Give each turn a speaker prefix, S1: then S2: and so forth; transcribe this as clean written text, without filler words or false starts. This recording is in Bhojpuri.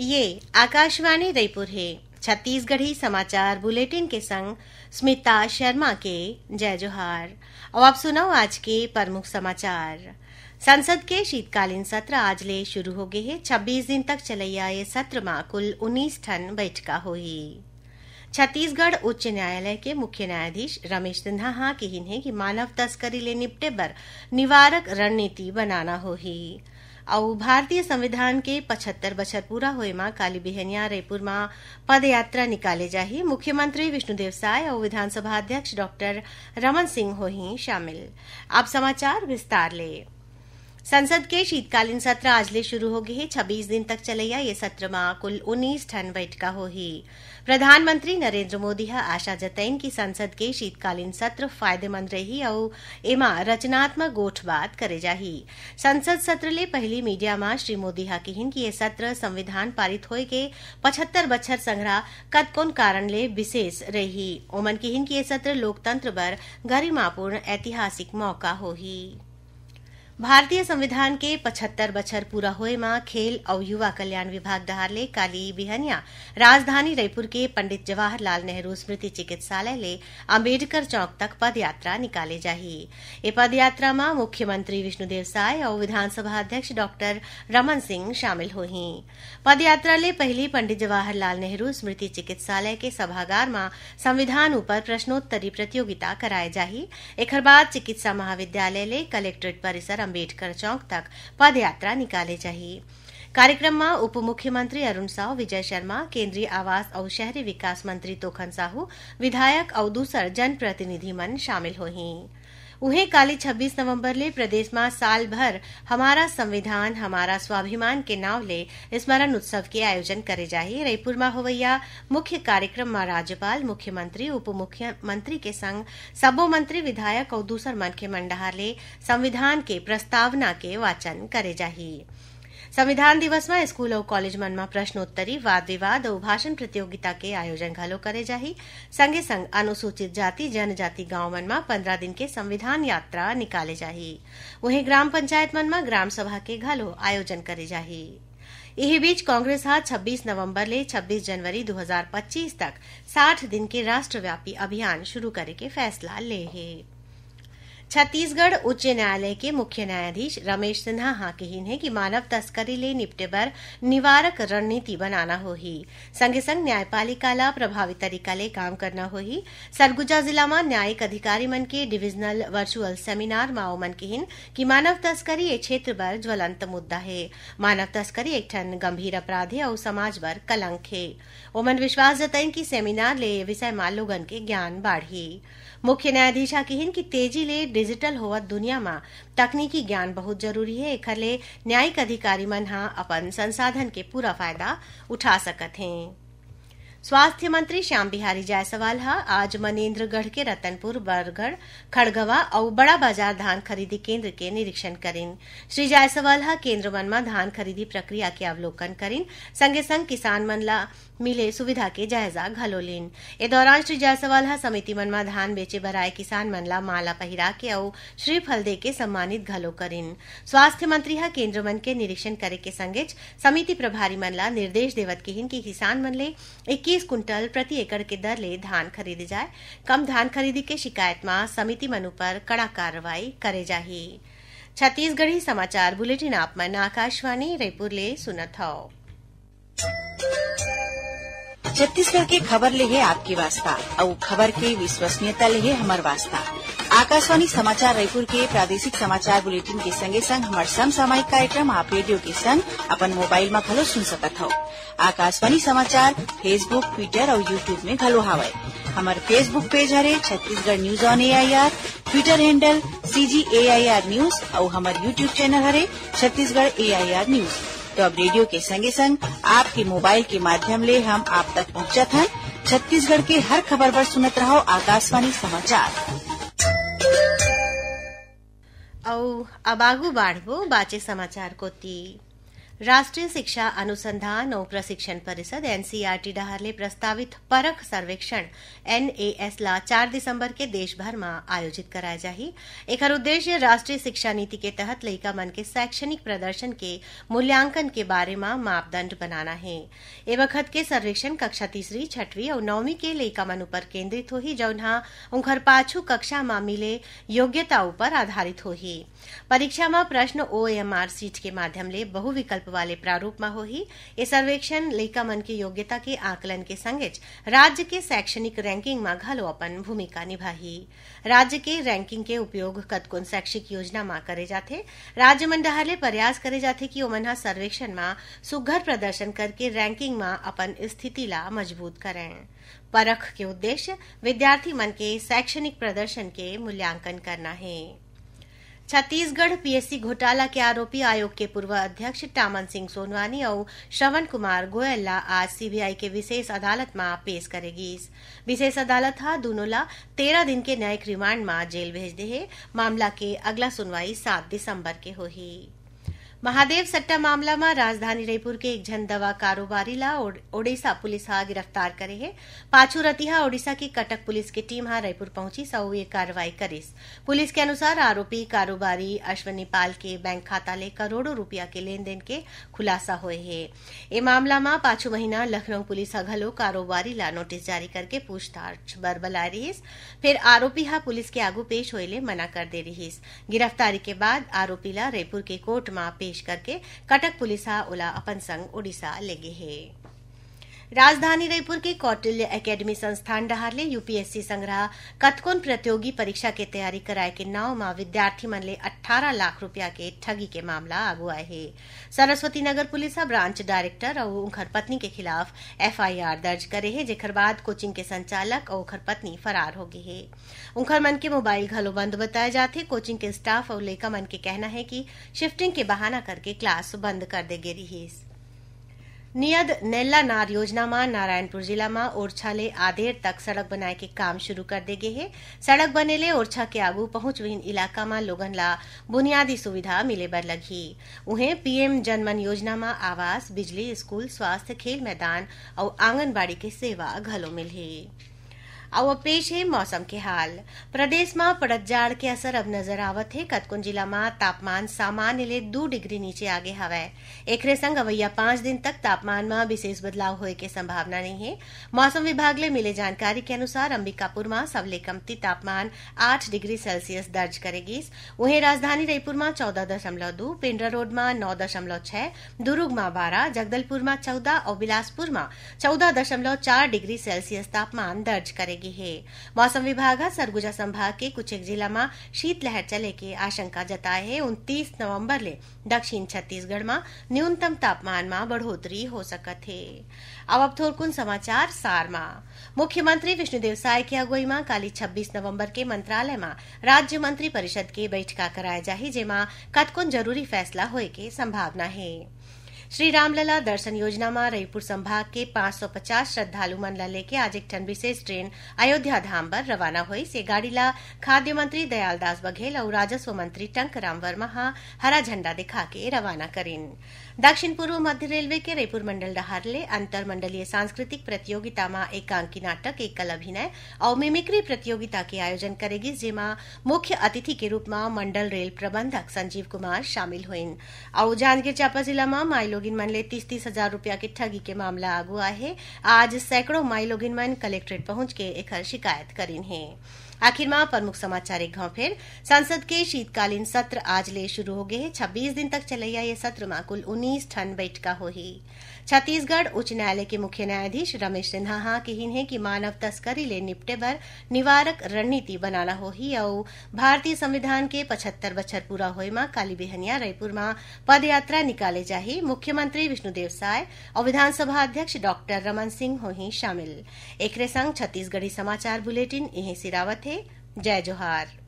S1: ये आकाशवाणी रायपुर है। छत्तीसगढ़ी समाचार बुलेटिन के संग स्मिता शर्मा के जय जोहार। और अब सुनो आज के प्रमुख समाचार। संसद के शीतकालीन सत्र आज ले शुरू हो गए है। 26 दिन तक चलैया ये सत्र में कुल 19 ठन बैठका होही। छत्तीसगढ़ उच्च न्यायालय के मुख्य न्यायाधीश रमेश सिन्हा हाँ कहिन है कि मानव तस्करी ले निपटे बर निवारक रणनीति बनाना होही। और भारतीय संविधान के 75 बछर पूरा होए मां काली बिहनिया रायपुर में पदयात्रा निकाले जाही। मुख्यमंत्री विष्णुदेव साय और विधानसभा अध्यक्ष डॉक्टर रमन सिंह होही शामिल। अब समाचार विस्तार ले। संसद के शीतकालीन सत्र आज ले शुरू हो गए है। 26 दिन तक चलैया ये सत्र में कुल 19 ठन बैठका होही। प्रधानमंत्री नरेंद्र मोदी हा आशा जतैन कि संसद के शीतकालीन सत्र फायदेमंद रही और एमा रचनात्मक गोठबात करे जाही। संसद सत्र ले पहली मीडिया में श्री मोदी हा कहिन कि ये सत्र संविधान पारित होए के 75 बछर संग्रह कतकोन कारण ले विशेष रही। ओमन कहिन कि ये सत्र लोकतंत्र बर गरिमापूर्ण ऐतिहासिक मौका होही। भारतीय संविधान के 75 बछर पूरा होए मां खेल और युवा कल्याण विभाग डहार ले काली बिहनिया राजधानी रायपुर के पंडित जवाहरलाल नेहरू स्मृति चिकित्सालय ले अम्बेडकर चौक तक पदयात्रा निकाले जाही। ये पदयात्रा में मुख्यमंत्री विष्णुदेव साय और विधानसभा अध्यक्ष डॉक्टर रमन सिंह शामिल होही। पदयात्रा ले पहली पंडित जवाहरलाल नेहरू स्मृति चिकित्सालय के सभागार में संविधान ऊपर प्रश्नोत्तरी प्रतियोगिता कराए जाही। एकर बाद चिकित्सा महाविद्यालय ले कलेक्ट्रेट परिसर अम्बेडकर चौक तक पदयात्रा निकाले जाही। कार्यक्रम में उप मुख्यमंत्री अरुण साव, विजय शर्मा, केंद्रीय आवास और शहरी विकास मंत्री तोखन साहू, विधायक और दूसर जनप्रतिनिधि मन शामिल होही। उन्हें काली 26 नवंबर ले प्रदेश में साल भर हमारा संविधान हमारा स्वाभिमान के नाव ले स्मरण उत्सव के आयोजन करे जाही। रायपुर में होवैया मुख्य कार्यक्रम में राज्यपाल, मुख्यमंत्री, उप मुख्यमंत्री के संग सबो मंत्री, विधायक और दूसर मन के मंडहार ले संविधान के प्रस्तावना के वाचन करे जाही। संविधान दिवस में स्कूल और कॉलेज मन में प्रश्नोत्तरी, वाद विवाद और भाषण प्रतियोगिता के आयोजन घलो करे जाही। संगे संग अनुसूचित जाति जनजाति गांव मन में 15 दिन के संविधान यात्रा निकाले जाही। वहीं ग्राम पंचायत मन में ग्राम सभा के घलो आयोजन करे जाही। यही बीच कांग्रेस हा 26 नवंबर ले 26 जनवरी 2025 तक 60 दिन के राष्ट्रव्यापी अभियान शुरू करे के फैसला ले है। छत्तीसगढ़ उच्च न्यायालय के मुख्य न्यायाधीश रमेश सिन्हा हाँ कहिन है कि मानव तस्करी ले निपटे बर निवारक रणनीति बनाना होही। संगे संग न्यायपालिका ला प्रभावी तरीका ले काम करना होही। सरगुजा जिला में न्यायिक अधिकारी मन के डिविजनल वर्चुअल सेमिनार में ओमन कहिन कि मानव तस्करी एक क्षेत्र बर ज्वलंत मुद्दा है। मानव तस्करी एक ठन गंभीर अपराध है और समाज बर कलंक है। ओमन विश्वास जताइन कि सेमिनार ले ये विषय में लोगन के ज्ञान बाढ़ी। मुख्य न्यायाधीश कहिन कि तेजी ले डिजिटल होवत दुनिया में तकनीकी ज्ञान बहुत जरूरी है। एखर ले न्यायिक अधिकारी मन हा अपन संसाधन के पूरा फायदा उठा सकत हैं। स्वास्थ्य मंत्री श्याम बिहारी जायसवाल हा आज मनेन्द्रगढ़ के रतनपुर, बरगढ़, खड़गवा और बड़ा बाजार धान खरीदी केंद्र के निरीक्षण करिन। श्री जायसवाल हा केंद्र मन में धान खरीदी प्रक्रिया के अवलोकन करिन। संगे संग किसान मन ला मिले सुविधा के जायजा घलो लेन। ए दौरान श्री जायसवाल हा समिति मन में धान बेचे बर आए किसान मन ला माला पहिरा के और श्रीफल दे के सम्मानित घलो करिन। स्वास्थ्य मंत्री हा केंद्र मन के निरीक्षण करे के संगे समिति प्रभारी मन ला निर्देश देवत कहिन कि किसान मन ले 21 कुंटल प्रति एकड़ के दर ले धान खरीदे जाए। कम धान खरीदी के शिकायत में समिति मन पर कड़ा कार्रवाई करे जाही। छत्तीसगढ़ी समाचार बुलेटिन आप मन आकाशवाणी रायपुर ले सुनत हौ।
S2: छत्तीसगढ़ के खबर ले है आपकी वास्ता और खबर के विश्वसनीयता ले है हमार वास्ता। आकाशवाणी समाचार रायपुर के प्रादेशिक समाचार बुलेटिन के संगे संग हमार समसामयिक कार्यक्रम आप रेडियो के संग अपन मोबाइल में घलो सुन सकत हो। आकाशवाणी समाचार फेसबुक, ट्विटर और यूट्यूब में घलो हावय। हमार फेसबुक पेज हरे Chhattisgarh news on AIR, Twitter handle CGAIR news और हमार यूट्यूब चैनल हरे छत्तीसगढ़ AIR न्यूज। तो अब रेडियो के संगे संग आपके मोबाइल के माध्यम ले हम आप तक पहुंचत हैं। छत्तीसगढ़ के हर खबर पर सुनत रहो आकाशवाणी समाचार।
S1: अब आगू बाढ़बो बाचे समाचार कोती। राष्ट्रीय शिक्षा अनुसंधान और प्रशिक्षण परिषद एनसीईआरटी डहारले प्रस्तावित परख सर्वेक्षण एनएएस ला 4 दिसंबर के देश भर में आयोजित कराया जाही। एकर उद्देश्य राष्ट्रीय शिक्षा नीति के तहत लइका मन के शैक्षणिक प्रदर्शन के मूल्यांकन के बारे में मापदंड बनाना है। ए वक्त के सर्वेक्षण कक्षा 3री, 6वीं और 9वीं के लइका मन ऊपर केंद्रित होही, जौनहा उनकर पाछू कक्षा में मिले योग्यता ऊपर आधारित होही। परीक्षा में प्रश्न ओएमआर सीट के माध्यम ले बहुविकल्प वाले प्रारूप में होही। ये सर्वेक्षण लइका मन के योग्यता के आकलन के संगे राज्य के शैक्षणिक रैंकिंग में घलो अपन भूमिका निभाही। राज्य के रैंकिंग के उपयोग कतकोन शैक्षिक योजना में करे जाथे। राज्य मन डहारले प्रयास करे जाथे कि ओमन ह सर्वेक्षण में सुघ्घर प्रदर्शन करके रैंकिंग में अपन स्थिति ला मजबूत करें। परख के उद्देश्य विद्यार्थी मन के शैक्षणिक प्रदर्शन के मूल्यांकन करना है। छत्तीसगढ़ पीएससी घोटाला के आरोपी आयोग के पूर्व अध्यक्ष टामन सिंह सोनवानी और श्रवण कुमार गोयल ला आज सीबीआई के विशेष अदालत में पेश करेगी। विशेष अदालत हा दोनों ला 13 दिन के न्यायिक रिमांड में जेल भेज दे है। मामला के अगला सुनवाई 7 दिसंबर के होही। महादेव सट्टा मामला में राजधानी रायपुर के एक जन दवा कारोबारी ला ओडिशा पुलिस हा गिरफ्तार करे है। पाछू रतिहा ओडिशा की कटक पुलिस की टीम हा रायपुर पहुंची सौ ये कार्रवाई करिस। पुलिस के अनुसार आरोपी कारोबारी अश्वनी पाल के बैंक खाता ले करोड़ों रुपया के लेन देन के खुलासा हुए है। ए मामला में पाछू महीना लखनऊ पुलिस हा घलो कारोबारी ला नोटिस जारी करके पूछताछ बर बुलाए रहीस। फिर आरोपी हा पुलिस के आगू पेश होए ले मना कर दे रहीस। गिरफ्तारी के बाद आरोपी ला रायपुर के कोर्ट में पेश करके कटक पुलिस ओला अपन संग ओडिशा ले गे है। राजधानी रायपुर के कौटिल्य एकेडमी संस्थान डहारले यूपीएससी संग्रह कतकोन प्रतियोगी परीक्षा के तैयारी कराए के नाव में विद्यार्थी मन ले 18 लाख रुपया के ठगी के मामला आगू आए है। Saraswati Nagar police branch director और उनकर पत्नी के खिलाफ एफआईआर दर्ज करे है, जेकर बाद कोचिंग के संचालक और उनकर पत्नी फरार हो गई है। उनकर मन के मोबाइल घलो बंद बताए जाते। कोचिंग के स्टाफ और लइका मन के कहना है कि शिफ्टिंग के बहाना करके क्लास बंद कर दे गे रही। नियद नेल्ला नार योजना में नारायणपुर जिला में ओरछा ले आधेर तक सड़क बनाए के काम शुरू कर दे गए है। सड़क बनेले ओरछा के आगू पहुंच विहीन इलाका में लोगन ला बुनियादी सुविधा मिले बर लगी। उन्हें पीएम जनमन योजना में आवास, बिजली, स्कूल, स्वास्थ्य, खेल मैदान और आंगनबाड़ी के सेवा घलो मिले। अब पेश है मौसम के हाल। प्रदेश में पड़त जाड़ के असर अब नजर आवत है। कतकोन जिला में तापमान सामान्य ले 2 डिग्री नीचे आगे हवै। एकरे संग अवैया 5 दिन तक तापमान में विशेष बदलाव होए के संभावना नहीं है। मौसम विभाग ले मिले जानकारी के अनुसार अंबिकापुर में सबले कमती तापमान 8 डिग्री सेल्सियस दर्ज करेगी। वहीं राजधानी रायपुर में 14.2, पेंड्रा रोड में 9.6, दुर्ग में 12, जगदलपुर में 14 और बिलासपुर में 14.4 डिग्री सेल्सियस तापमान दर्ज करेगी है। मौसम विभाग सरगुजा संभाग के कुछ एक जिला में शीतलहर चले के आशंका जताए है। 29 नवंबर ले दक्षिण छत्तीसगढ़ में न्यूनतम तापमान में बढ़ोतरी हो सकत है। अब थोरकुन समाचार सार में। मुख्यमंत्री विष्णुदेव साय की अगुवाई में काली 26 नवंबर के मंत्रालय में राज्य मंत्री परिषद के बैठका कराए जाही, जेमा कतकोन जरूरी फैसला होए के संभावना है। श्री रामलला दर्शन योजना में रायपुर संभाग के 550 श्रद्धालु मन ला लेके आज एक ठन विशेष ट्रेन अयोध्या धाम पर रवाना हुई। से गाड़ी ला खाद्य मंत्री दयालदास बघेल और राजस्व मंत्री टंकराम वर्मा हरा झंडा दिखा के रवाना करें। दक्षिण पूर्व मध्य रेलवे के रायपुर मंडल डहारले अंतर मंडलीय सांस्कृतिक प्रतियोगिता में एकांकी नाटक, एकल अभिनय और मिमिक्री प्रतियोगिता के आयोजन करेगी, जेमा मुख्य अतिथि के रूप में मंडल रेल प्रबंधक संजीव कुमार शामिल हुईन। और जांजगीर चांपा जिला में माइलोगिन मन ले 30 हजार रुपया के ठगी के मामला आगू आए है। आज सैकड़ों माइलोगिन मन कलेक्ट्रेट पहुंच के एकर शिकायत करीन है। आखिर में प्रमुख समाचार एक घाव फिर। संसद के शीतकालीन सत्र आज ले शुरू हो गए हैं। 26 दिन तक चलैया ये सत्र में कुल 19 ठन बैठका होही। छत्तीसगढ़ उच्च न्यायालय के मुख्य न्यायाधीश रमेश सिन्हा कहिन है कि मानव तस्करी ले निपटे बर निवारक रणनीति बनाना होही और भारतीय संविधान के 75 बछर पूरा होए में काली बिहनिया रायपुर में पदयात्रा निकाले जाही। मुख्यमंत्री विष्णुदेव साय और विधानसभा अध्यक्ष डॉक्टर रमन सिंह होही शामिल। एकरे संग छत्तीसगढ़ी समाचार बुलेटिन इहे सिरावत है। जय जोहार।